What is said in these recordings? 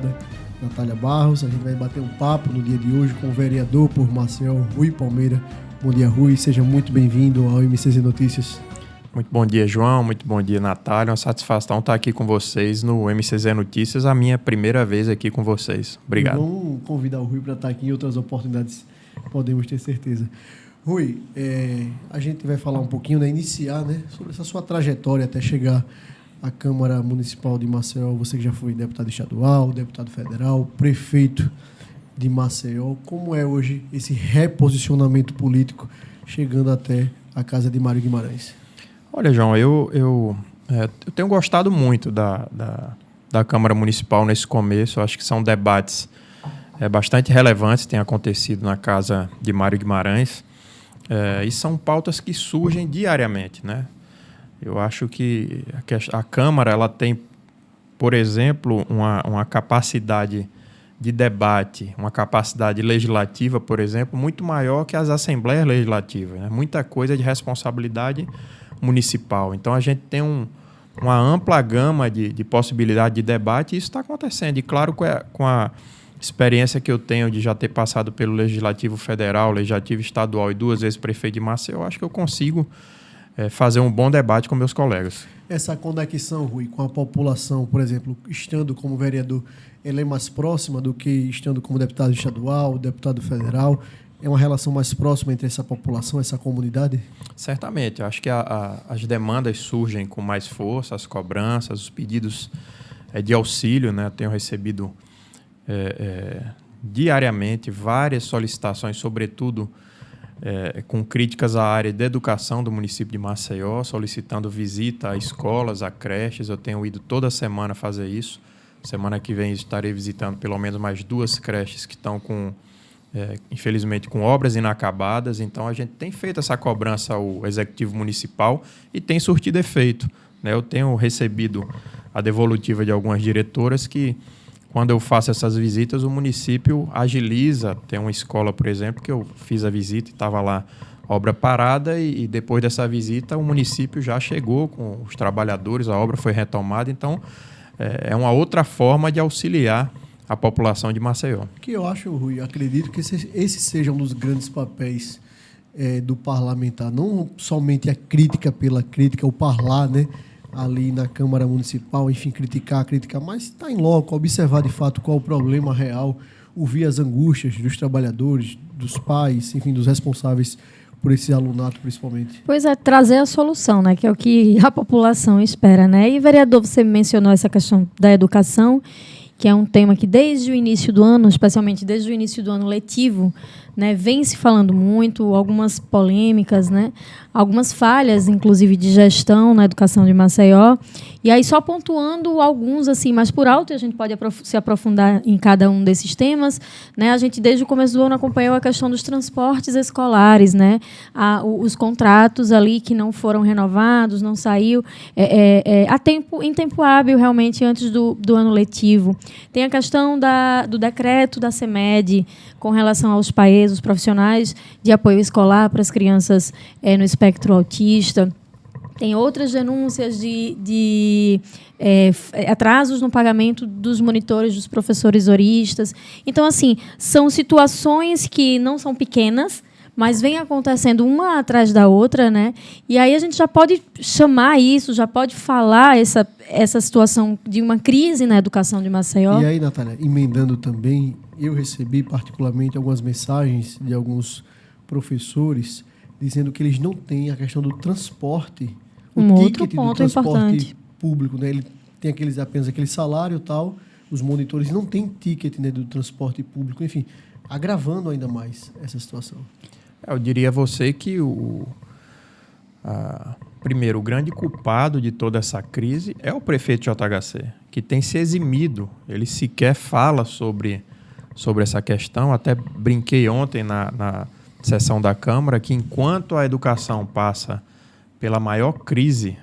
bancada, Natália Barros. A gente vai bater um papo no dia de hoje com o vereador por Maceió, Rui Palmeira. Bom dia, Rui. Seja muito bem-vindo ao MCZ Notícias. Muito bom dia, João. Muito bom dia, Natália. Uma satisfação estar aqui com vocês no MCZ Notícias, a minha primeira vez aqui com vocês. Obrigado. Vamos convidar o Rui para estar aqui em outras oportunidades, podemos ter certeza. Rui, a gente vai falar um pouquinho, iniciar, sobre essa sua trajetória até chegar à Câmara Municipal de Maceió. Você que já foi deputado estadual, deputado federal, prefeito de Maceió. Como é hoje esse reposicionamento político chegando até a casa de Mário Guimarães? Olha, João, eu tenho gostado muito da Câmara Municipal nesse começo. Eu acho que são debates bastante relevantes que têm acontecido na casa de Mário Guimarães. E são pautas que surgem diariamente, né? Eu acho que a Câmara ela tem, por exemplo, uma capacidade de debate, uma capacidade legislativa, por exemplo, muito maior que as assembleias legislativas, né? Muita coisa de responsabilidade municipal. Então, a gente tem uma ampla gama de possibilidade de debate e isso está acontecendo. E, claro, com a experiência que eu tenho de já ter passado pelo Legislativo Federal, Legislativo Estadual e 2 vezes prefeito de Maceió, eu acho que eu consigo fazer um bom debate com meus colegas. Essa conexão, Rui, com a população, por exemplo, estando como vereador, ela é mais próxima do que estando como deputado estadual, deputado federal? É uma relação mais próxima entre essa população, essa comunidade? Certamente. Eu acho que as demandas surgem com mais força, as cobranças, os pedidos de auxílio, né? Eu tenho recebido diariamente várias solicitações, sobretudo com críticas à área de educação do município de Maceió, solicitando visita a escolas, a creches. Eu tenho ido toda semana fazer isso. Semana que vem estarei visitando pelo menos mais 2 creches que estão infelizmente, com obras inacabadas. Então, a gente tem feito essa cobrança ao Executivo Municipal e tem surtido efeito, né? Eu tenho recebido a devolutiva de algumas diretoras que, quando eu faço essas visitas, o município agiliza. Tem uma escola, por exemplo, que eu fiz a visita e estava lá obra parada e depois dessa visita o município já chegou com os trabalhadores, a obra foi retomada. Então, é uma outra forma de auxiliar a população de Maceió. Que eu acho, Rui, acredito que esse seja um dos grandes papéis do parlamentar. Não somente a crítica pela crítica, o parlar, né, ali na Câmara Municipal, enfim, criticar, mas estar em loco, observar de fato qual o problema real, ouvir as angústias dos trabalhadores, dos pais, enfim, dos responsáveis por esse alunato, principalmente. Pois é, trazer a solução, né, que é o que a população espera, né? E, vereador, você mencionou essa questão da educação, que é um tema que desde o início do ano, especialmente desde o início do ano letivo, né, vem se falando muito, algumas polêmicas, né, algumas falhas, inclusive, de gestão na educação de Maceió. E aí, só pontuando alguns, assim, mais por alto, a gente pode se aprofundar em cada um desses temas, né? A gente, desde o começo do ano, acompanhou a questão dos transportes escolares, né? Os contratos ali que não foram renovados, não saiu em tempo hábil, realmente, antes do ano letivo. Tem a questão do decreto da CEMED com relação aos PAEs, os profissionais de apoio escolar para as crianças no espectro autista. Tem outras denúncias de atrasos no pagamento dos monitores dos professores horistas. Então, assim, são situações que não são pequenas, mas vem acontecendo uma atrás da outra, né? E aí a gente já pode chamar isso, já pode falar essa situação de uma crise na educação de Maceió. E aí, Natália, emendando também, eu recebi particularmente algumas mensagens de alguns professores dizendo que eles não têm a questão do transporte, outro ponto do transporte importante público, né? Ele tem apenas aquele salário e tal, os monitores não têm ticket, né, do transporte público, enfim, agravando ainda mais essa situação. Eu diria a você que primeiro, o grande culpado de toda essa crise é o prefeito de JHC, que tem se eximido. Ele sequer fala sobre essa questão. Até brinquei ontem na sessão da Câmara que, enquanto a educação passa pela maior crise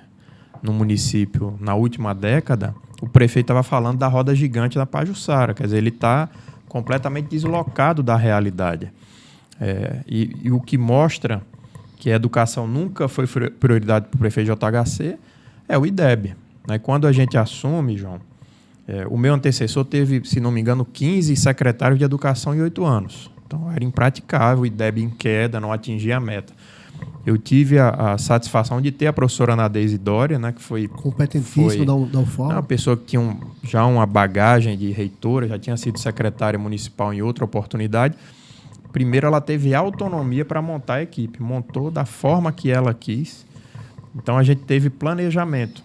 no município na última década, o prefeito estava falando da roda gigante da Pajuçara. Quer dizer, ele está completamente deslocado da realidade. E o que mostra que a educação nunca foi prioridade para o prefeito de JHC é o IDEB, né? Quando a gente assume, João, O meu antecessor teve, se não me engano, 15 secretários de educação em 8 anos. Então, era impraticável, o IDEB em queda, não atingia a meta. Eu tive a satisfação de ter a professora Ana Deise Dória, né, que foi... Competentíssima da UFAL. Uma pessoa que tinha já uma bagagem de reitora, já tinha sido secretária municipal em outra oportunidade. Primeiro, ela teve autonomia para montar a equipe. Montou da forma que ela quis. Então, a gente teve planejamento.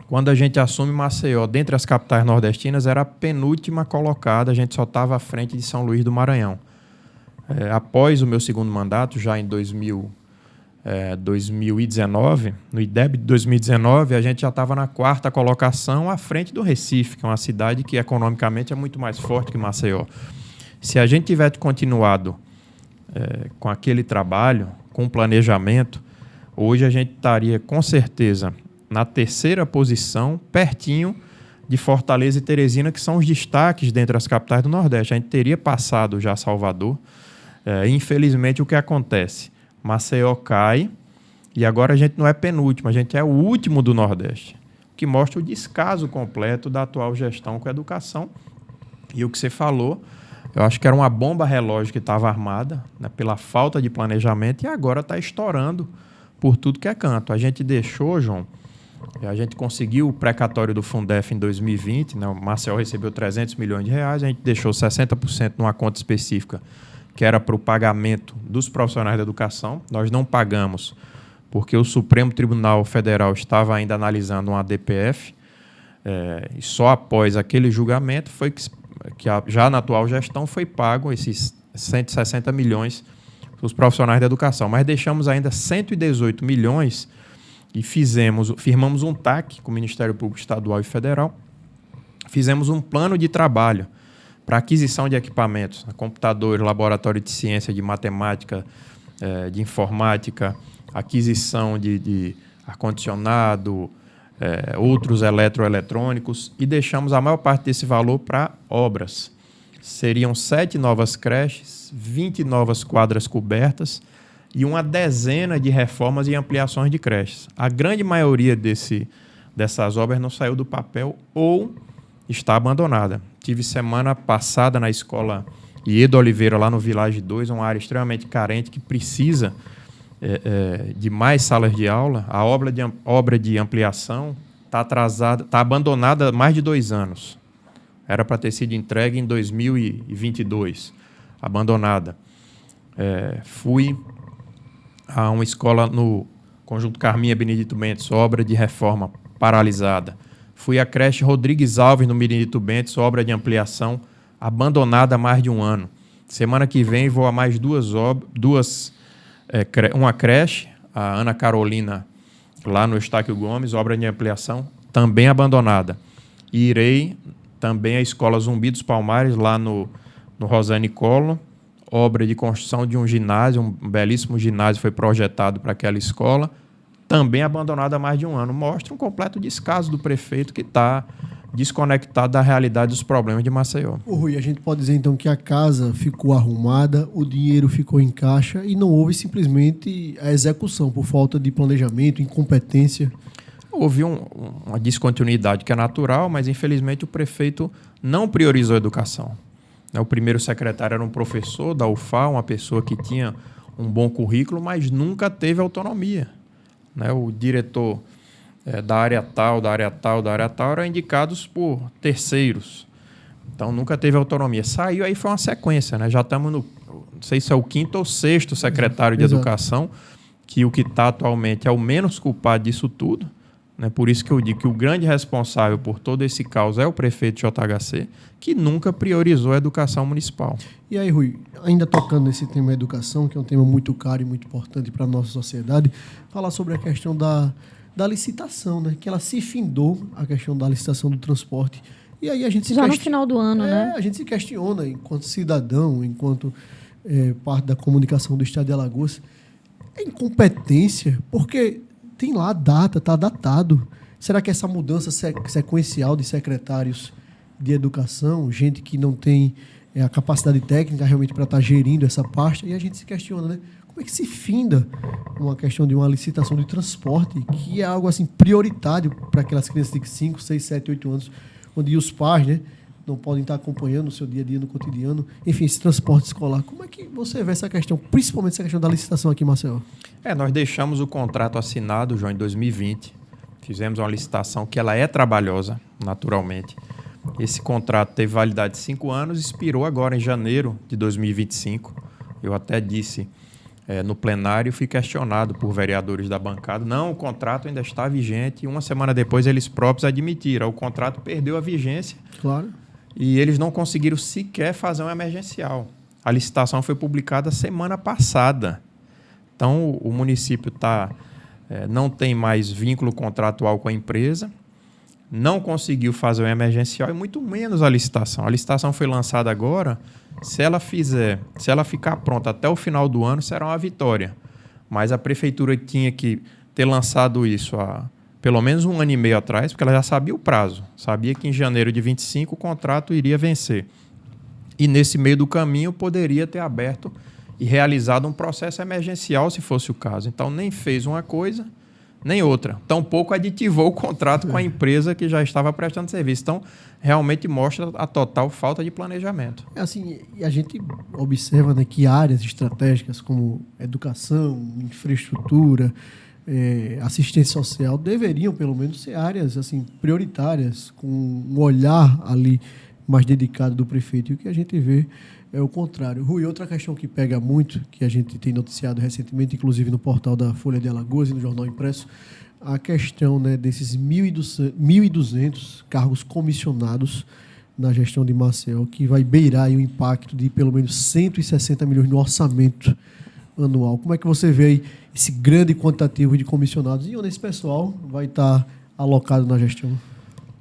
Quando a gente assume Maceió, dentre as capitais nordestinas, era a penúltima colocada. A gente só estava à frente de São Luís do Maranhão. Após o meu segundo mandato, já em 2019, no IDEB de 2019, a gente já estava na 4ª colocação à frente do Recife, que é uma cidade que economicamente é muito mais forte que Maceió. Se a gente tivesse continuado com aquele trabalho, com planejamento, hoje a gente estaria com certeza na 3ª posição, pertinho de Fortaleza e Teresina, que são os destaques dentre as capitais do Nordeste. A gente teria passado já Salvador. Infelizmente, o que acontece? Maceió cai e agora a gente não é penúltimo, a gente é o último do Nordeste, o que mostra o descaso completo da atual gestão com a educação. E o que você falou, eu acho que era uma bomba relógio que estava armada, né, pela falta de planejamento, e agora está estourando por tudo que é canto. A gente deixou, João, a gente conseguiu o precatório do Fundef em 2020, né, o Maceió recebeu 300 milhões de reais, a gente deixou 60% numa conta específica, que era para o pagamento dos profissionais da educação. Nós não pagamos, porque o Supremo Tribunal Federal estava ainda analisando uma DPF, e só após aquele julgamento foi que já na atual gestão foi pago esses 160 milhões para os profissionais da educação. Mas deixamos ainda 118 milhões e firmamos um TAC com o Ministério Público Estadual e Federal, fizemos um plano de trabalho para aquisição de equipamentos, computadores, laboratório de ciência, de matemática, de informática, aquisição de ar-condicionado, outros eletroeletrônicos, e deixamos a maior parte desse valor para obras. Seriam 7 novas creches, 20 novas quadras cobertas e uma dezena de reformas e ampliações de creches. A grande maioria dessas obras não saiu do papel ou está abandonada. Tive semana passada na escola Iedo Oliveira, lá no Village 2, uma área extremamente carente que precisa de mais salas de aula. A obra de ampliação está atrasada, está abandonada há mais de 2 anos. Era para ter sido entregue em 2022, abandonada. Fui a uma escola no Conjunto Carminha Benedito Bentes, obra de reforma paralisada. Fui à creche Rodrigues Alves, no Benedito Bentes, obra de ampliação, abandonada há mais de 1 ano. Semana que vem vou a mais uma creche, a Ana Carolina, lá no Estáquio Gomes, obra de ampliação, também abandonada. E irei também à Escola Zumbi dos Palmares, lá no Rosane Collor, obra de construção de um ginásio, um belíssimo ginásio foi projetado para aquela escola, também abandonada há mais de 1 ano. Mostra um completo descaso do prefeito que está desconectado da realidade dos problemas de Maceió. Rui, a gente pode dizer então que a casa ficou arrumada, o dinheiro ficou em caixa e não houve simplesmente a execução por falta de planejamento, incompetência. Houve uma descontinuidade que é natural, mas infelizmente o prefeito não priorizou a educação. O primeiro secretário era um professor da UFAL, uma pessoa que tinha um bom currículo, mas nunca teve autonomia. O diretor da área tal eram indicados por terceiros. Então, nunca teve autonomia. Saiu, aí foi uma sequência. Já estamos não sei se é o 5º ou 6º secretário de Educação, que o que está atualmente é o menos culpado disso tudo. Por isso que eu digo que o grande responsável por todo esse caos é o prefeito JHC, que nunca priorizou a educação municipal. E aí, Rui, ainda tocando nesse tema educação, que é um tema muito caro e muito importante para a nossa sociedade, falar sobre a questão da licitação, que ela se findou, a questão da licitação do transporte. E aí a gente no final do ano, né? A gente se questiona, enquanto cidadão, enquanto parte da comunicação do Estado de Alagoas, é incompetência, porque tem lá a data, está datado. Será que essa mudança sequencial de secretários de educação, gente que não tem a capacidade técnica realmente para estar gerindo essa pasta, e a gente se questiona, como é que se finda uma questão de uma licitação de transporte, que é algo assim prioritário para aquelas crianças de 5, 6, 7, 8 anos. onde os pais, né, não podem estar acompanhando o seu dia a dia no cotidiano. Enfim, esse transporte escolar. Como é que você vê essa questão, principalmente essa questão da licitação aqui em Maceió? Nós deixamos o contrato assinado, João, em 2020. Fizemos uma licitação que ela é trabalhosa, naturalmente. Esse contrato teve validade de 5 anos, expirou agora em janeiro de 2025. Eu até disse no plenário, fui questionado por vereadores da bancada. Não, o contrato ainda está vigente. E uma semana depois eles próprios admitiram. O contrato perdeu a vigência. Claro. E eles não conseguiram sequer fazer um emergencial. A licitação foi publicada semana passada. Então, o município não tem mais vínculo contratual com a empresa, não conseguiu fazer um emergencial e muito menos a licitação. A licitação foi lançada agora. Se ela ficar pronta até o final do ano, será uma vitória. Mas a prefeitura tinha que ter lançado isso há pelo menos 1 ano e meio atrás, porque ela já sabia o prazo. Sabia que em janeiro de 25 o contrato iria vencer. E nesse meio do caminho poderia ter aberto e realizado um processo emergencial, se fosse o caso. Então, nem fez uma coisa, nem outra. Tampouco aditivou o contrato com a empresa que já estava prestando serviço. Então, realmente mostra a total falta de planejamento. Assim, a gente observa, né, que áreas estratégicas como educação, infraestrutura, assistência social deveriam, pelo menos, ser áreas assim, prioritárias, com um olhar ali mais dedicado do prefeito. E o que a gente vê é o contrário. Rui, outra questão que pega muito, que a gente tem noticiado recentemente, inclusive no portal da Folha de Alagoas e no Jornal Impresso, a questão, né, desses 1.200 cargos comissionados na gestão de Maceió, que vai beirar aí o impacto de pelo menos 160 milhões no orçamento anual. Como é que você vê aí esse grande quantitativo de comissionados e onde esse pessoal vai estar alocado na gestão?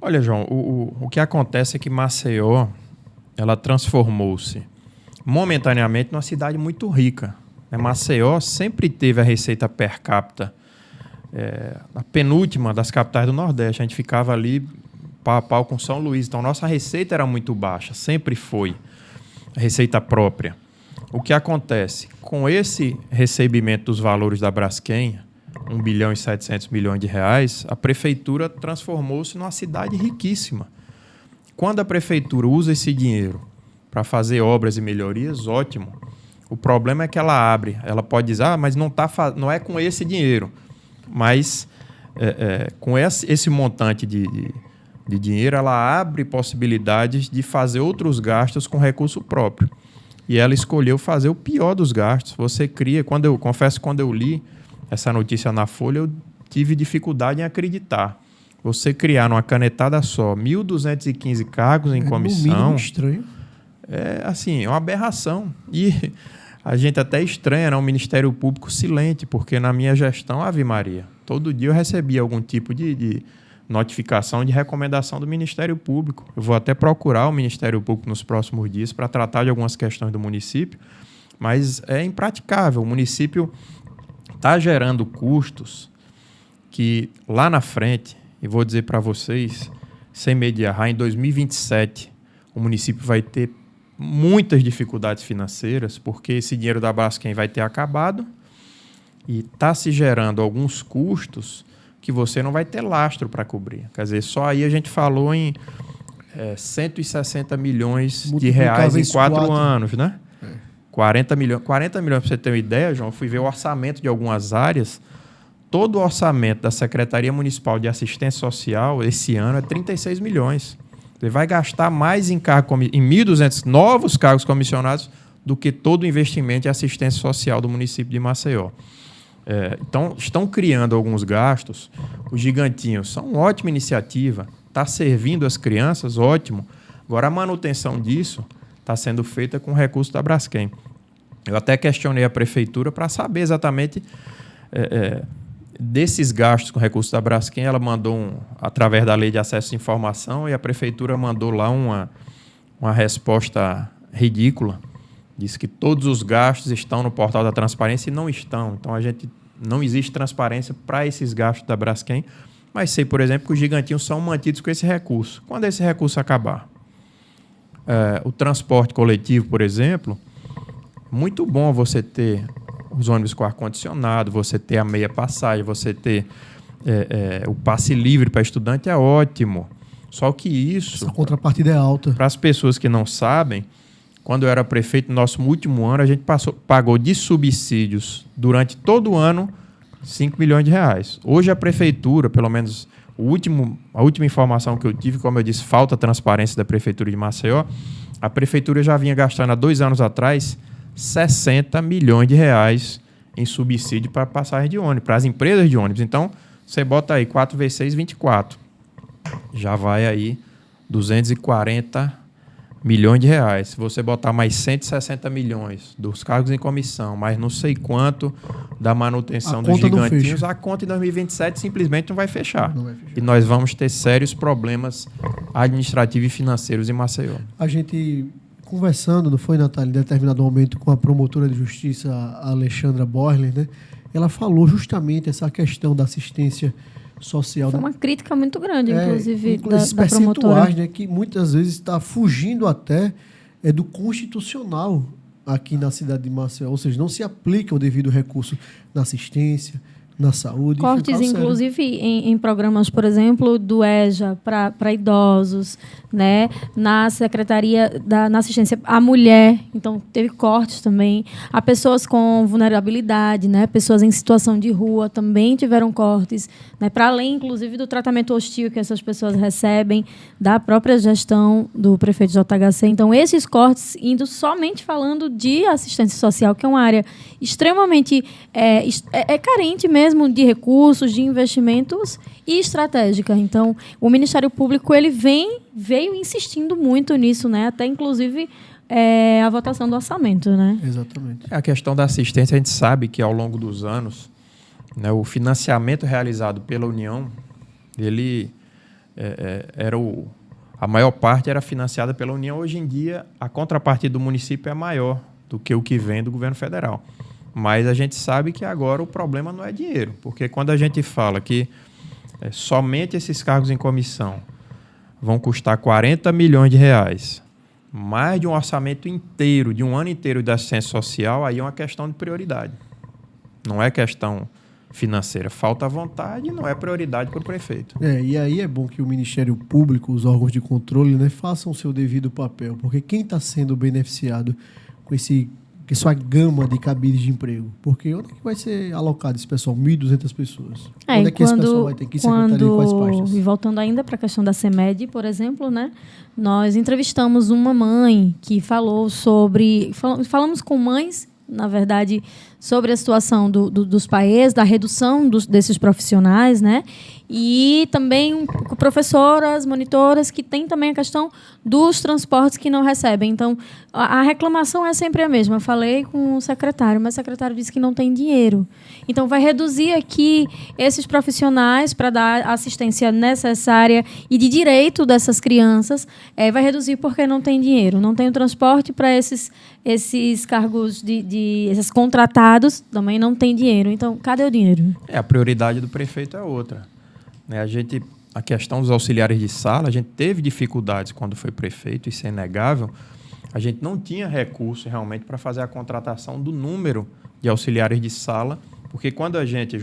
Olha, João, o que acontece é que Maceió ela transformou-se momentaneamente numa cidade muito rica. Maceió sempre teve a receita per capita a penúltima das capitais do Nordeste. A gente ficava ali pau a pau com São Luís. Então, nossa receita era muito baixa, sempre foi a receita própria. O que acontece? Com esse recebimento dos valores da Braskem, 1 bilhão e 700 milhões de reais, a prefeitura transformou-se numa cidade riquíssima. Quando a prefeitura usa esse dinheiro para fazer obras e melhorias, ótimo. O problema é que ela pode dizer, mas não é com esse dinheiro. Mas com esse montante de dinheiro, ela abre possibilidades de fazer outros gastos com recurso próprio. E ela escolheu fazer o pior dos gastos. Você cria, confesso que quando eu li essa notícia na Folha, eu tive dificuldade em acreditar. Você criar numa canetada só 1.215 cargos em comissão... No mínimo estranho. É uma aberração. E a gente até estranha, né? Um Ministério Público silente, porque na minha gestão, Ave Maria, todo dia eu recebia algum tipo de notificação de recomendação do Ministério Público. Eu vou até procurar o Ministério Público nos próximos dias para tratar de algumas questões do município, mas é impraticável. O município está gerando custos que lá na frente, e vou dizer para vocês, sem medo de errar, em 2027 o município vai ter muitas dificuldades financeiras, porque esse dinheiro da Braskem vai ter acabado e está se gerando alguns custos que você não vai ter lastro para cobrir. Quer dizer, só aí a gente falou em 160 milhões de reais em 4 anos, né? 40 milhões, para você ter uma ideia, João, eu fui ver o orçamento de algumas áreas. Todo o orçamento da Secretaria Municipal de Assistência Social esse ano é 36 milhões. Você vai gastar mais em 1.200 novos cargos comissionados do que todo o investimento em assistência social do município de Maceió. Então, estão criando alguns gastos. Os gigantinhos são uma ótima iniciativa. Está servindo as crianças, ótimo. Agora, a manutenção disso está sendo feita com recurso da Braskem. Eu até questionei a prefeitura para saber exatamente desses gastos com recurso da Braskem. Ela mandou, através da Lei de Acesso à Informação, e a prefeitura mandou lá uma resposta ridícula. Diz que todos os gastos estão no portal da transparência e não estão. Então, não existe transparência para esses gastos da Braskem. Mas sei, por exemplo, que os gigantinhos são mantidos com esse recurso. Quando esse recurso acabar? O transporte coletivo, por exemplo, muito bom você ter os ônibus com ar-condicionado, você ter a meia passagem, você ter o passe livre para estudante, é ótimo. Só que isso... Essa contrapartida é alta. Para as pessoas que não sabem, quando eu era prefeito, no nosso último ano, a gente pagou de subsídios durante todo o ano 5 milhões de reais. Hoje a prefeitura, pelo menos a última informação que eu tive, como eu disse, falta transparência da prefeitura de Maceió, a prefeitura já vinha gastando há 2 anos atrás 60 milhões de reais em subsídio para passagem de ônibus, para as empresas de ônibus. Então, você bota aí 4 vezes 6, 24. Já vai aí 240 milhões de reais. Se você botar mais 160 milhões dos cargos em comissão, mais não sei quanto da manutenção dos gigantinhos, a conta em 2027 simplesmente não vai fechar. E nós vamos ter sérios problemas administrativos e financeiros em Maceió. A gente conversando, não foi, Natália, em determinado momento com a promotora de justiça, a Alexandra Borler, né? Ela falou justamente essa questão da assistência social. Foi uma crítica muito grande, inclusive, da promotora. Né, que muitas vezes está fugindo até do constitucional aqui na cidade de Maceió, ou seja, não se aplica o devido recurso na assistência, na saúde. Cortes, inclusive, em programas, por exemplo, do EJA para idosos, né? Na Secretaria na assistência à mulher, então teve cortes também. A pessoas com vulnerabilidade, né? Pessoas em situação de rua também tiveram cortes, né? Para além, inclusive, do tratamento hostil que essas pessoas recebem da própria gestão do prefeito JHC. Então, esses cortes indo somente falando de assistência social, que é uma área extremamente carente mesmo de recursos, de investimentos e estratégica. Então, o Ministério Público ele veio insistindo muito nisso, né? Até, inclusive, a votação do orçamento, né? Exatamente. A questão da assistência, a gente sabe que, ao longo dos anos, né, o financiamento realizado pela União, ele a maior parte era financiada pela União. Hoje em dia, a contrapartida do município é maior do que o que vem do governo federal. Mas a gente sabe que agora o problema não é dinheiro, porque quando a gente fala que somente esses cargos em comissão vão custar 40 milhões de reais, mais de um orçamento inteiro, de um ano inteiro de assistência social, aí é uma questão de prioridade. Não é questão financeira. Falta vontade, não é prioridade para o prefeito. E aí é bom que o Ministério Público, os órgãos de controle, né, façam o seu devido papel, porque quem está sendo beneficiado com essa gama de cabides de emprego? Porque onde é que vai ser alocado esse pessoal? 1.200 pessoas. Onde é que esse pessoal vai ter que ir? Secretaria de quais pastas? E voltando ainda para a questão da CEMED, por exemplo, né? Nós entrevistamos uma mãe que falou sobre... Falamos com mães, na verdade, sobre a situação dos países, da redução desses profissionais, né? E também professoras, monitoras, que tem também a questão dos transportes que não recebem. Então, a reclamação é sempre a mesma. Eu falei com o secretário, mas o secretário disse que não tem dinheiro. Então, vai reduzir aqui esses profissionais para dar a assistência necessária e de direito dessas crianças. Vai reduzir porque não tem dinheiro. Não tem o transporte para esses cargos esses contratados, também não tem dinheiro. Então, cadê o dinheiro? A prioridade do prefeito é outra. A questão dos auxiliares de sala, a gente teve dificuldades quando foi prefeito, isso é inegável. A gente não tinha recurso realmente para fazer a contratação do número de auxiliares de sala, porque quando a gente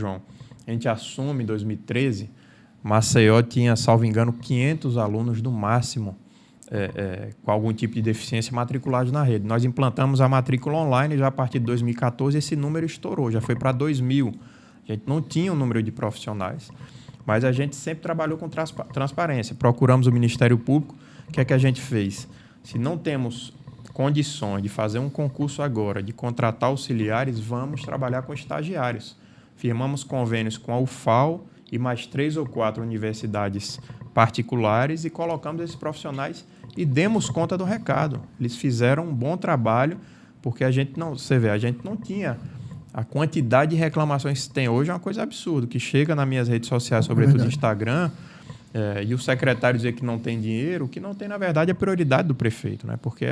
assume em 2013, Maceió tinha, salvo engano, 500 alunos no máximo com algum tipo de deficiência matriculados na rede. Nós implantamos a matrícula online já a partir de 2014, esse número estourou, já foi para 2.000. A gente não tinha um número de profissionais. Mas a gente sempre trabalhou com transparência. Procuramos o Ministério Público. O que é que a gente fez? Se não temos condições de fazer um concurso agora, de contratar auxiliares, vamos trabalhar com estagiários. Firmamos convênios com a UFAL e mais 3 ou 4 universidades particulares e colocamos esses profissionais e demos conta do recado. Eles fizeram um bom trabalho, porque a gente não tinha... A quantidade de reclamações que tem hoje é uma coisa absurda, que chega nas minhas redes sociais, sobretudo no Instagram, e o secretário dizer que não tem dinheiro, o que não tem, na verdade, é a prioridade do prefeito, né? Porque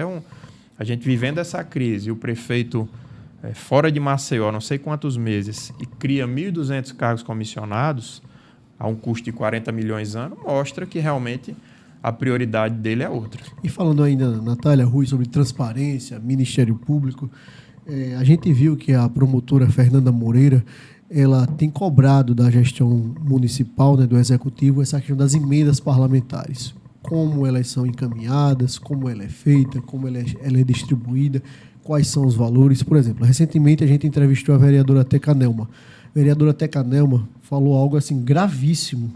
a gente vivendo essa crise, e o prefeito fora de Maceió, não sei quantos meses, e cria 1.200 cargos comissionados, a um custo de 40 milhões ano, mostra que realmente a prioridade dele é outra. E falando ainda, Natália, Rui, sobre transparência, Ministério Público, a gente viu que a promotora Fernanda Moreira ela tem cobrado da gestão municipal, né, do Executivo, essa questão das emendas parlamentares. como elas são encaminhadas, como ela é feita, como ela é distribuída, quais são os valores. Por exemplo, recentemente a gente entrevistou a vereadora Teca Nelma. A vereadora Teca Nelma falou algo assim gravíssimo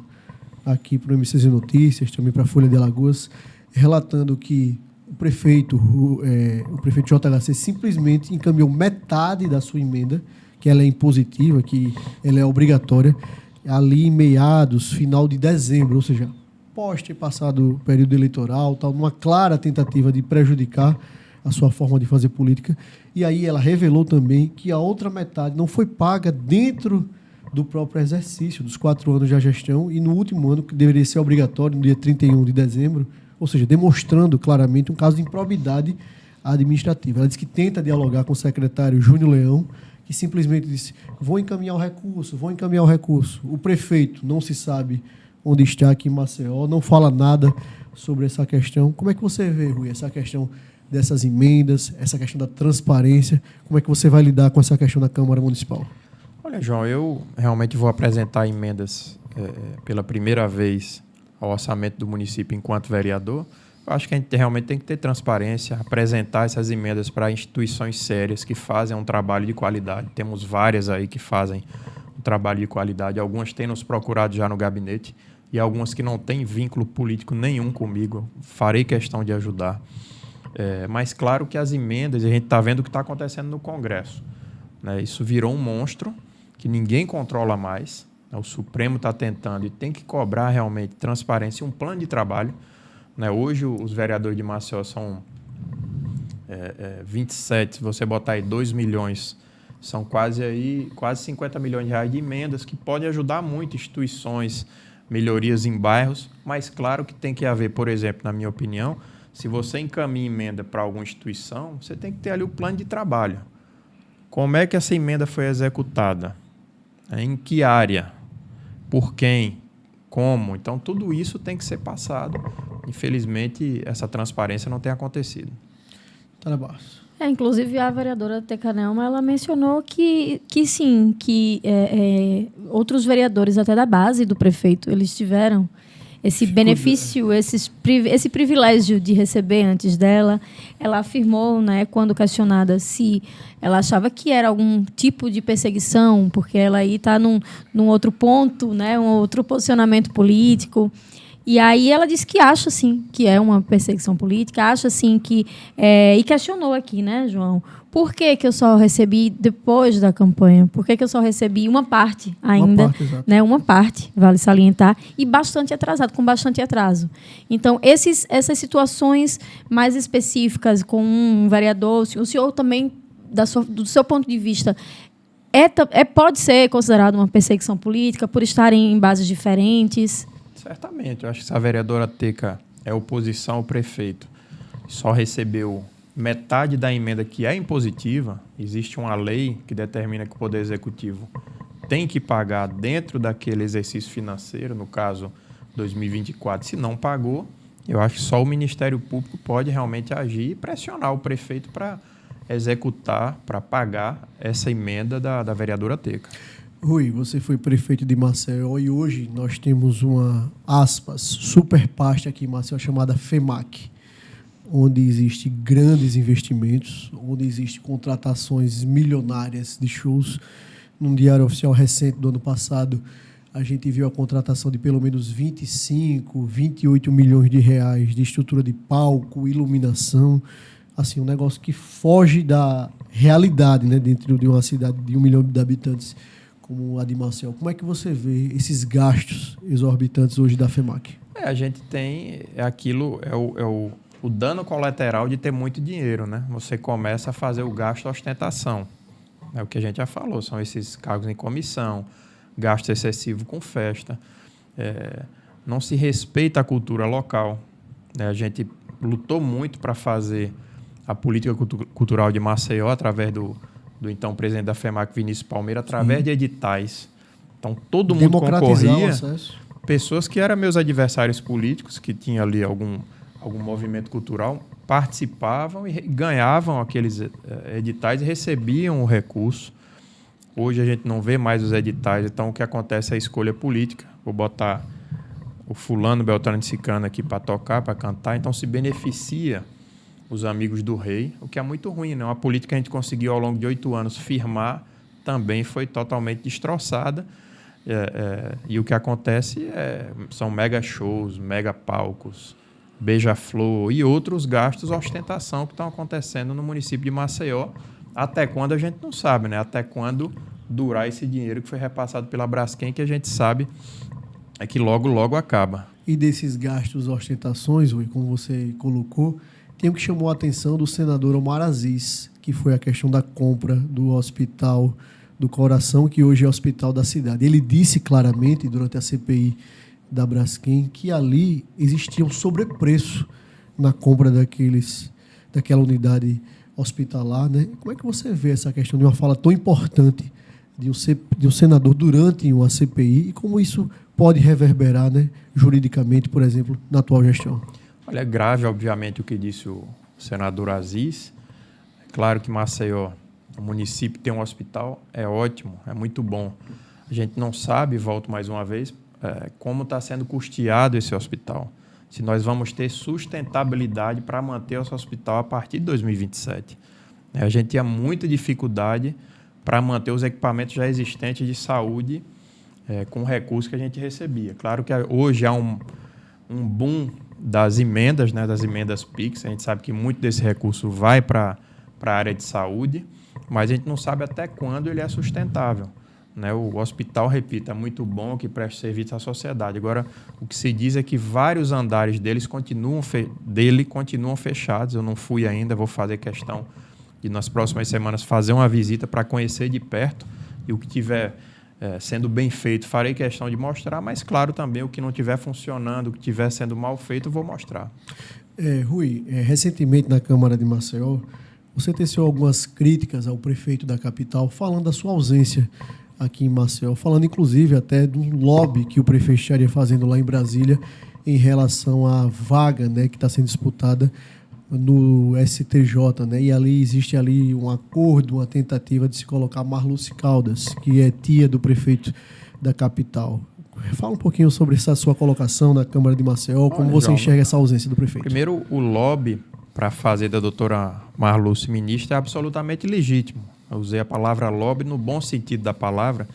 aqui para o MCZ Notícias, também para a Folha de Alagoas, relatando que o prefeito JHC simplesmente encaminhou metade da sua emenda, que ela é impositiva, que ela é obrigatória, ali em meados, final de dezembro, ou seja, pós ter passado o período eleitoral, tal, numa clara tentativa de prejudicar a sua forma de fazer política. E aí ela revelou também que a outra metade não foi paga dentro do próprio exercício, dos 4 anos de gestão, e no último ano, que deveria ser obrigatório, no dia 31 de dezembro, ou seja, demonstrando claramente um caso de improbidade administrativa. Ela disse que tenta dialogar com o secretário Júnior Leão, que simplesmente disse, vou encaminhar o recurso. O prefeito não se sabe onde está aqui em Maceió, não fala nada sobre essa questão. Como é que você vê, Rui, essa questão dessas emendas, essa questão da transparência? Como é que você vai lidar com essa questão da Câmara Municipal? Olha, João, eu realmente vou apresentar emendas pela primeira vez ao orçamento do município enquanto vereador. Eu acho que a gente realmente tem que ter transparência, apresentar essas emendas para instituições sérias que fazem um trabalho de qualidade. Temos várias aí que fazem um trabalho de qualidade. Algumas têm nos procurado já no gabinete e algumas que não têm vínculo político nenhum comigo. Farei questão de ajudar. Mas claro que as emendas, a gente está vendo o que está acontecendo no Congresso, né? Isso virou um monstro que ninguém controla mais. O Supremo está tentando e tem que cobrar realmente transparência e um plano de trabalho, né? Hoje os vereadores de Maceió são 27, se você botar aí 2 milhões, são quase 50 milhões de reais de emendas que podem ajudar muito instituições, melhorias em bairros, mas claro que tem que haver, por exemplo, na minha opinião, se você encaminha emenda para alguma instituição, você tem que ter ali o plano de trabalho. Como é que essa emenda foi executada? Em que área? Por quem? Como? Então, tudo isso tem que ser passado. Infelizmente, essa transparência não tem acontecido. Inclusive, a vereadora Teca Nelma, ela mencionou que sim, que outros vereadores até da base do prefeito, eles tiveram esse benefício, esse privilégio de receber antes dela. Ela afirmou, né, quando questionada se ela achava que era algum tipo de perseguição, porque ela aí está num outro ponto, né, um outro posicionamento político. E aí ela disse que acha, sim, que é uma perseguição política, acha, sim, que... e questionou aqui, né, João? Por que eu só recebi depois da campanha? Por que eu só recebi uma parte ainda? Uma parte, vale salientar, e bastante atrasado, com bastante atraso. Então, essas situações mais específicas com um vereador, o senhor também, do seu ponto de vista, pode ser considerado uma perseguição política por estarem em bases diferentes? Certamente. Eu acho que se a vereadora Teca é oposição ao prefeito, só recebeu metade da emenda que é impositiva, existe uma lei que determina que o Poder Executivo tem que pagar dentro daquele exercício financeiro, no caso 2024. Se não pagou, eu acho que só o Ministério Público pode realmente agir e pressionar o prefeito para executar, para pagar essa emenda da vereadora Teca. Rui, você foi prefeito de Maceió e hoje nós temos uma, aspas, super pasta aqui em Maceió chamada FEMAC, onde existem grandes investimentos, onde existem contratações milionárias de shows. Num diário oficial recente do ano passado, a gente viu a contratação de pelo menos 28 milhões de reais de estrutura de palco, iluminação, assim, um negócio que foge da realidade, né, dentro de uma cidade de 1 milhão de habitantes como a de Maceió. Como é que você vê esses gastos exorbitantes hoje da FEMAC? A gente tem o dano colateral de ter muito dinheiro, né? Você começa a fazer o gasto ostentação. É o que a gente já falou, são esses cargos em comissão, gasto excessivo com festa. Não se respeita a cultura local, né? A gente lutou muito para fazer a política cultural de Maceió através do então presidente da FEMAC, Vinícius Palmeira, através de editais. Então, todo mundo concorria. Pessoas que eram meus adversários políticos, que tinham ali algum movimento cultural, participavam e ganhavam aqueles editais e recebiam o recurso. Hoje a gente não vê mais os editais, então o que acontece é a escolha política. Vou botar o fulano, Beltrano e Cicrano aqui para tocar, para cantar, então se beneficia os amigos do rei, o que é muito ruim, né? Uma política que a gente conseguiu ao longo de 8 anos firmar também foi totalmente destroçada, e o que acontece são mega shows, mega palcos, beija-flor e outros gastos ostentação que estão acontecendo no município de Maceió, até quando a gente não sabe, né? Até quando durar esse dinheiro que foi repassado pela Braskem, que a gente sabe que logo, logo acaba. E desses gastos ostentações, Rui, como você colocou, tem o que chamou a atenção do senador Omar Aziz, que foi a questão da compra do Hospital do Coração, que hoje é o Hospital da Cidade. Ele disse claramente, durante a CPI da Braskem, que ali existia um sobrepreço na compra daquela unidade hospitalar, né? Como é que você vê essa questão de uma fala tão importante de um senador durante uma CPI e como isso pode reverberar, né, juridicamente, por exemplo, na atual gestão? Olha, é grave, obviamente, o que disse o senador Aziz. É claro que Maceió, o município, tem um hospital, é ótimo, é muito bom. A gente não sabe, volto mais uma vez, como está sendo custeado esse hospital. Se nós vamos ter sustentabilidade para manter esse hospital a partir de 2027. A gente tinha muita dificuldade para manter os equipamentos já existentes de saúde com o recurso que a gente recebia. Claro que hoje há um boom das emendas, né, das emendas PIX. A gente sabe que muito desse recurso vai para a área de saúde, mas a gente não sabe até quando ele é sustentável. Né? O hospital, repito, é muito bom, que presta serviço à sociedade. Agora, o que se diz é que vários andares dele continuam fechados. Eu não fui ainda, vou fazer questão de, nas próximas semanas, fazer uma visita para conhecer de perto, e o que tiver sendo bem feito, farei questão de mostrar, mas, claro, também o que não estiver funcionando, o que estiver sendo mal feito, vou mostrar. Rui, recentemente na Câmara de Maceió, você teceu algumas críticas ao prefeito da capital, falando da sua ausência aqui em Maceió, falando inclusive até de um lobby que o prefeito estaria fazendo lá em Brasília em relação à vaga, né, que está sendo disputada no STJ, né? E ali existe um acordo, uma tentativa de se colocar Marluce Caldas, que é tia do prefeito da capital. Fala um pouquinho sobre essa sua colocação na Câmara de Maceió, como você enxerga essa ausência do prefeito. Primeiro, o lobby para fazer da doutora Marluce ministra é absolutamente legítimo. Eu usei a palavra lobby no bom sentido da palavra,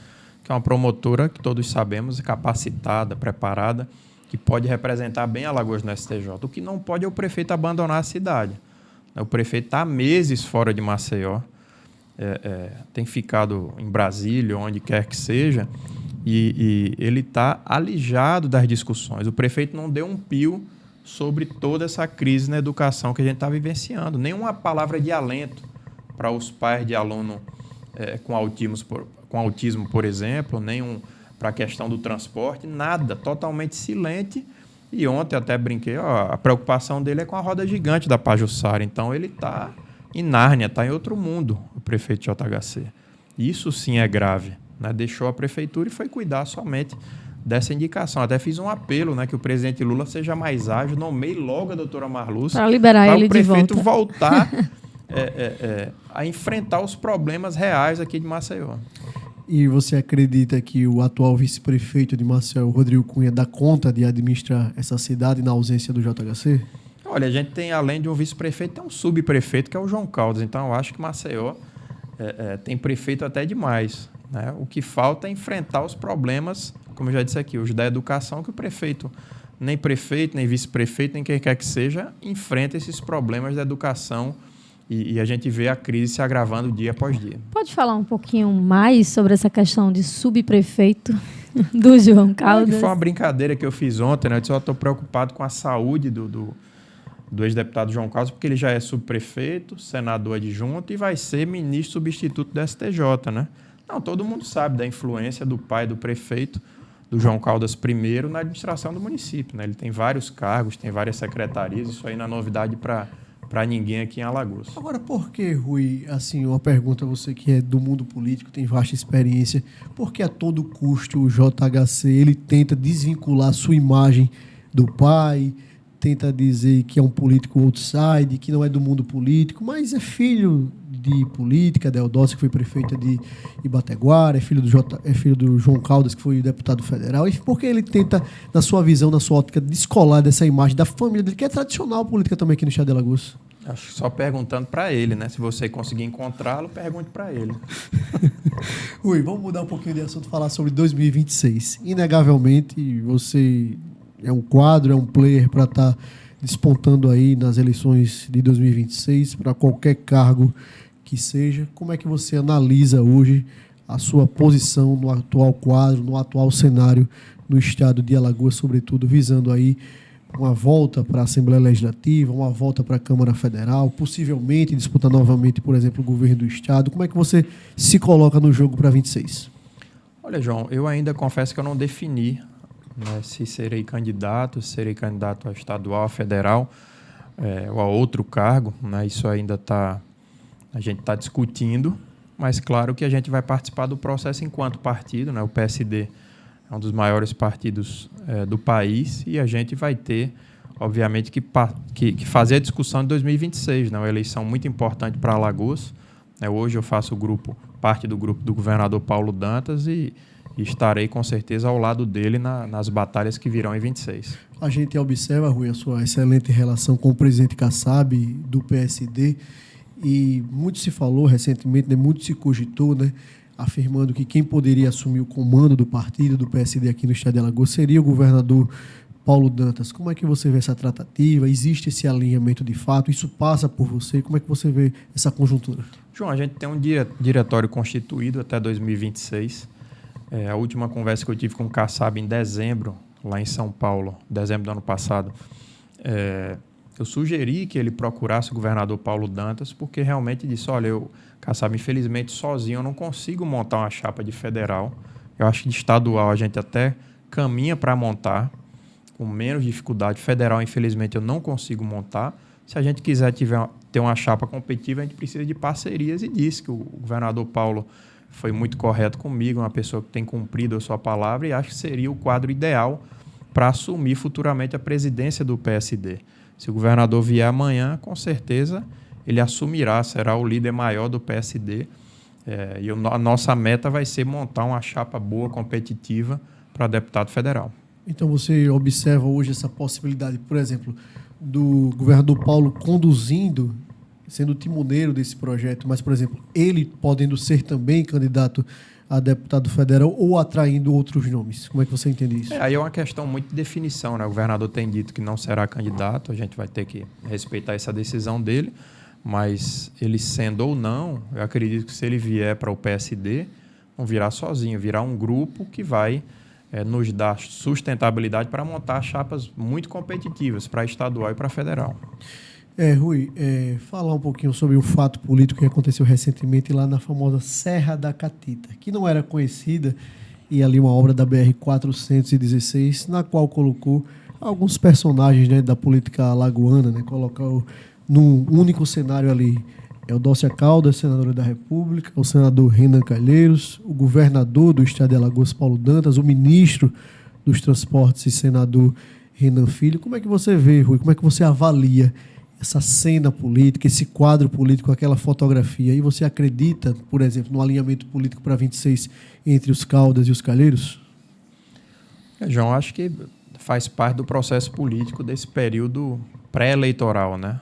que é uma promotora que todos sabemos é capacitada, preparada, que pode representar bem Alagoas no STJ. O que não pode é o prefeito abandonar a cidade. O prefeito está há meses fora de Maceió, tem ficado em Brasília, onde quer que seja, e ele está alijado das discussões. O prefeito não deu um pio sobre toda essa crise na educação que a gente está vivenciando. Nenhuma palavra de alento para os pais de aluno com autismo, por exemplo, nenhum para a questão do transporte, nada, totalmente silente. E ontem até brinquei, a preocupação dele é com a roda gigante da Pajuçara. Então ele está em Nárnia, está em outro mundo, o prefeito JHC. Isso sim é grave, né? Deixou a prefeitura e foi cuidar somente dessa indicação. Até fiz um apelo, né, que o presidente Lula seja mais ágil, nomeie logo a doutora Marluce para liberar ele de volta. Para o prefeito voltar a enfrentar os problemas reais aqui de Maceió. E você acredita que o atual vice-prefeito de Maceió, Rodrigo Cunha, dá conta de administrar essa cidade na ausência do JHC? Olha, a gente tem, além de um vice-prefeito, tem um subprefeito, que é o João Caldas. Então, eu acho que Maceió tem prefeito até demais, né? O que falta é enfrentar os problemas, como eu já disse aqui, os da educação, que o prefeito, nem vice-prefeito, nem quem quer que seja, enfrenta esses problemas da educação. E a gente vê a crise se agravando dia após dia. Pode falar um pouquinho mais sobre essa questão de subprefeito do João Caldas? Foi uma brincadeira que eu fiz ontem, né? Eu disse, estou preocupado com a saúde do ex-deputado João Caldas, porque ele já é subprefeito, senador adjunto e vai ser ministro substituto do STJ, né? Não, todo mundo sabe da influência do pai do prefeito, do João Caldas I, na administração do município, né? Ele tem vários cargos, tem várias secretarias, isso aí não é novidade para ninguém aqui em Alagoas. Agora, por que, Rui, assim, uma pergunta a você que é do mundo político, tem vasta experiência, por que a todo custo o JHC ele tenta desvincular sua imagem do pai, tenta dizer que é um político outside, que não é do mundo político, mas é filho de política, Deodócio, que foi prefeita de Ibateguara, é filho do João Caldas, que foi deputado federal, e porque ele tenta, na sua visão, na sua ótica, descolar dessa imagem da família dele, que é tradicional política também aqui no estado de Alagoas. Acho que só perguntando para ele, né? Se você conseguir encontrá-lo, pergunte para ele. Rui, vamos mudar um pouquinho de assunto, falar sobre 2026. Inegavelmente, você é um quadro, é um player para estar despontando aí nas eleições de 2026 para qualquer cargo que seja. Como é que você analisa hoje a sua posição no atual quadro, no atual cenário no estado de Alagoas, sobretudo visando aí uma volta para a Assembleia Legislativa, uma volta para a Câmara Federal, possivelmente disputar novamente, por exemplo, o governo do estado? Como é que você se coloca no jogo para 26? Olha, João, eu ainda confesso que eu não defini, né, se serei candidato a estadual, a federal, ou a outro cargo, né? Isso ainda a gente está discutindo, mas claro que a gente vai participar do processo enquanto partido, né? O PSD é um dos maiores partidos do país e a gente vai ter, obviamente, que fazer a discussão de 2026, né? Uma eleição muito importante para Alagoas. Hoje eu faço parte do grupo do governador Paulo Dantas e estarei com certeza ao lado dele nas batalhas que virão em 26. A gente observa, Rui, a sua excelente relação com o presidente Kassab do PSD, e muito se falou recentemente, né, muito se cogitou, né, afirmando que quem poderia assumir o comando do partido, do PSD aqui no estado de Alagoas, seria o governador Paulo Dantas. Como é que você vê essa tratativa? Existe esse alinhamento de fato? Isso passa por você? Como é que você vê essa conjuntura? João, a gente tem um diretório constituído até 2026. A última conversa que eu tive com o Kassab em dezembro, lá em São Paulo, dezembro do ano passado, eu sugeri que ele procurasse o governador Paulo Dantas, porque realmente disse, olha, Kassab, infelizmente, sozinho eu não consigo montar uma chapa de federal. Eu acho que de estadual a gente até caminha para montar, com menos dificuldade. Federal, infelizmente, eu não consigo montar. Se a gente quiser ter uma chapa competitiva, a gente precisa de parcerias, e disse que o governador Paulo foi muito correto comigo, uma pessoa que tem cumprido a sua palavra, e acho que seria o quadro ideal para assumir futuramente a presidência do PSD. Se o governador vier amanhã, com certeza ele assumirá, será o líder maior do PSD. E a nossa meta vai ser montar uma chapa boa, competitiva, para deputado federal. Então você observa hoje essa possibilidade, por exemplo, do governador Paulo conduzindo, sendo o timoneiro desse projeto, mas, por exemplo, ele podendo ser também candidato a deputado federal ou atraindo outros nomes? Como é que você entende isso? Aí é uma questão muito de definição, né? O governador tem dito que não será candidato, a gente vai ter que respeitar essa decisão dele, mas ele sendo ou não, eu acredito que se ele vier para o PSD, não virá sozinho, virá um grupo que vai nos dar sustentabilidade para montar chapas muito competitivas para estadual e para federal. Rui, falar um pouquinho sobre o fato político que aconteceu recentemente lá na famosa Serra da Catita, que não era conhecida, e ali uma obra da BR-416, na qual colocou alguns personagens, né, da política alagoana, né, colocou num único cenário ali Eudócia Caldas, senadora da República, o senador Renan Calheiros, o governador do estado de Alagoas, Paulo Dantas, o ministro dos Transportes e senador Renan Filho. Como é que você vê, Rui? Como é que você avalia essa cena política, esse quadro político, aquela fotografia? E você acredita, por exemplo, no alinhamento político para 26 entre os Caldas e os Calheiros? João, acho que faz parte do processo político desse período pré-eleitoral, né?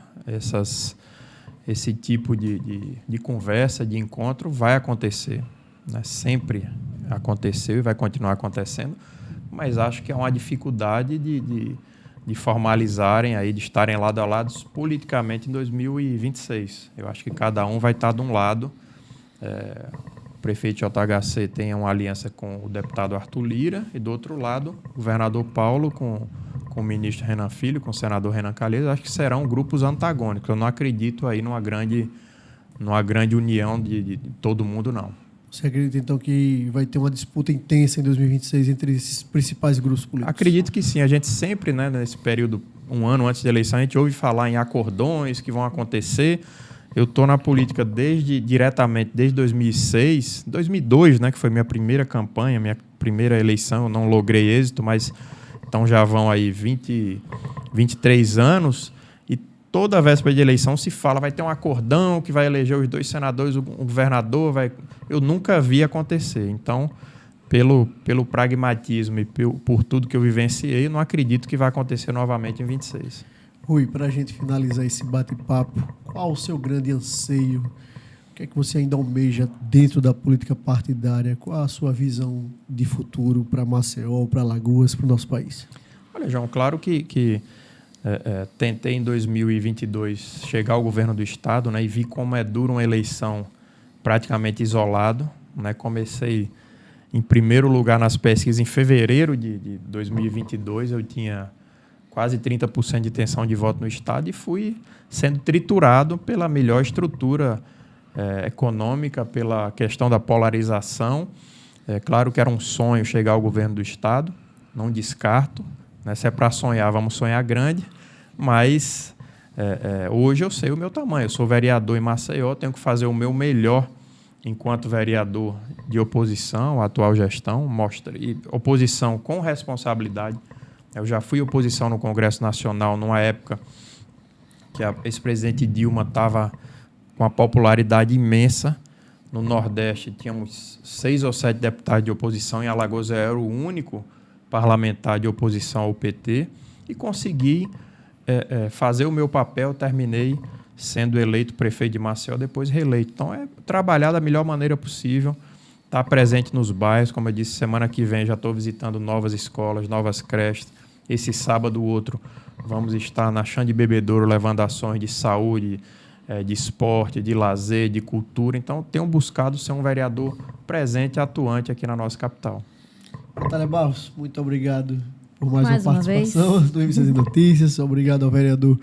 Esse tipo de conversa, de encontro vai acontecer, né? Sempre aconteceu e vai continuar acontecendo, mas acho que é uma dificuldade de formalizarem, aí, de estarem lado a lado politicamente em 2026. Eu acho que cada um vai estar de um lado. O prefeito JHC tem uma aliança com o deputado Arthur Lira e, do outro lado, o governador Paulo com o ministro Renan Filho, com o senador Renan Calheiros. Acho que serão grupos antagônicos. Eu não acredito aí numa grande união de todo mundo, não. Você acredita, então, que vai ter uma disputa intensa em 2026 entre esses principais grupos políticos? Acredito que sim. A gente sempre, né, nesse período, um ano antes da eleição, a gente ouve falar em acordões que vão acontecer. Eu estou na política diretamente desde 2006, 2002, né, que foi minha primeira campanha, minha primeira eleição. Eu não logrei êxito, mas Então já vão aí 23 anos e toda véspera de eleição se fala, vai ter um acordão que vai eleger os 2 senadores, o governador vai... Eu nunca vi acontecer. Então, pelo pragmatismo e por tudo que eu vivenciei, não acredito que vai acontecer novamente em 26. Rui, para a gente finalizar esse bate-papo, qual o seu grande anseio? O que é que você ainda almeja dentro da política partidária? Qual a sua visão de futuro para Maceió, para Alagoas, para o nosso país? Olha, João, claro que tentei em 2022 chegar ao governo do Estado, né, e vi como é duro uma eleição praticamente isolado. Né, comecei em primeiro lugar nas pesquisas em fevereiro de 2022, eu tinha quase 30% de intenção de voto no Estado e fui sendo triturado pela melhor estrutura econômica, pela questão da polarização. É claro que era um sonho chegar ao governo do Estado, não descarto. Né, se é para sonhar, vamos sonhar grande, mas hoje eu sei o meu tamanho. Eu sou vereador em Maceió, tenho que fazer o meu melhor enquanto vereador de oposição, a atual gestão, e oposição com responsabilidade. Eu já fui oposição no Congresso Nacional numa época que a ex-presidente Dilma estava com uma popularidade imensa. No Nordeste tínhamos 6 ou 7 deputados de oposição, em Alagoas eu era o único parlamentar de oposição ao PT e consegui fazer o meu papel, terminei sendo eleito prefeito de Maceió, depois reeleito. Então, trabalhar da melhor maneira possível, estar presente nos bairros. Como eu disse, semana que vem já estou visitando novas escolas, novas creches. Esse sábado, outro, vamos estar na Chã de Bebedouro, levando ações de saúde, de esporte, de lazer, de cultura. Então, tenho buscado ser um vereador presente e atuante aqui na nossa capital. Natália Barros, muito obrigado por mais uma participação vez do MCZ Notícias. Obrigado ao vereador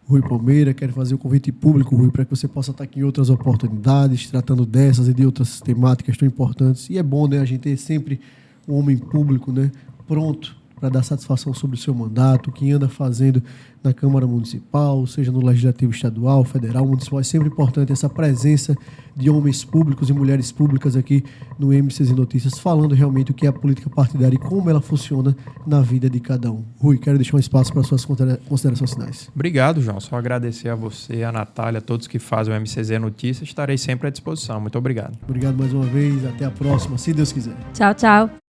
Rui Palmeira. Quero fazer o convite público, Rui, para que você possa estar aqui em outras oportunidades, tratando dessas e de outras temáticas tão importantes. E é bom, né, a gente ter sempre um homem público, né, pronto para dar satisfação sobre o seu mandato, o que anda fazendo na Câmara Municipal, seja no Legislativo Estadual, Federal, Municipal. É sempre importante essa presença de homens públicos e mulheres públicas aqui no MCZ Notícias, falando realmente o que é a política partidária e como ela funciona na vida de cada um. Rui, quero deixar um espaço para suas considerações finais. Obrigado, João. Só agradecer a você, a Natália, a todos que fazem o MCZ Notícias. Estarei sempre à disposição. Muito obrigado. Obrigado mais uma vez. Até a próxima, se Deus quiser. Tchau, tchau.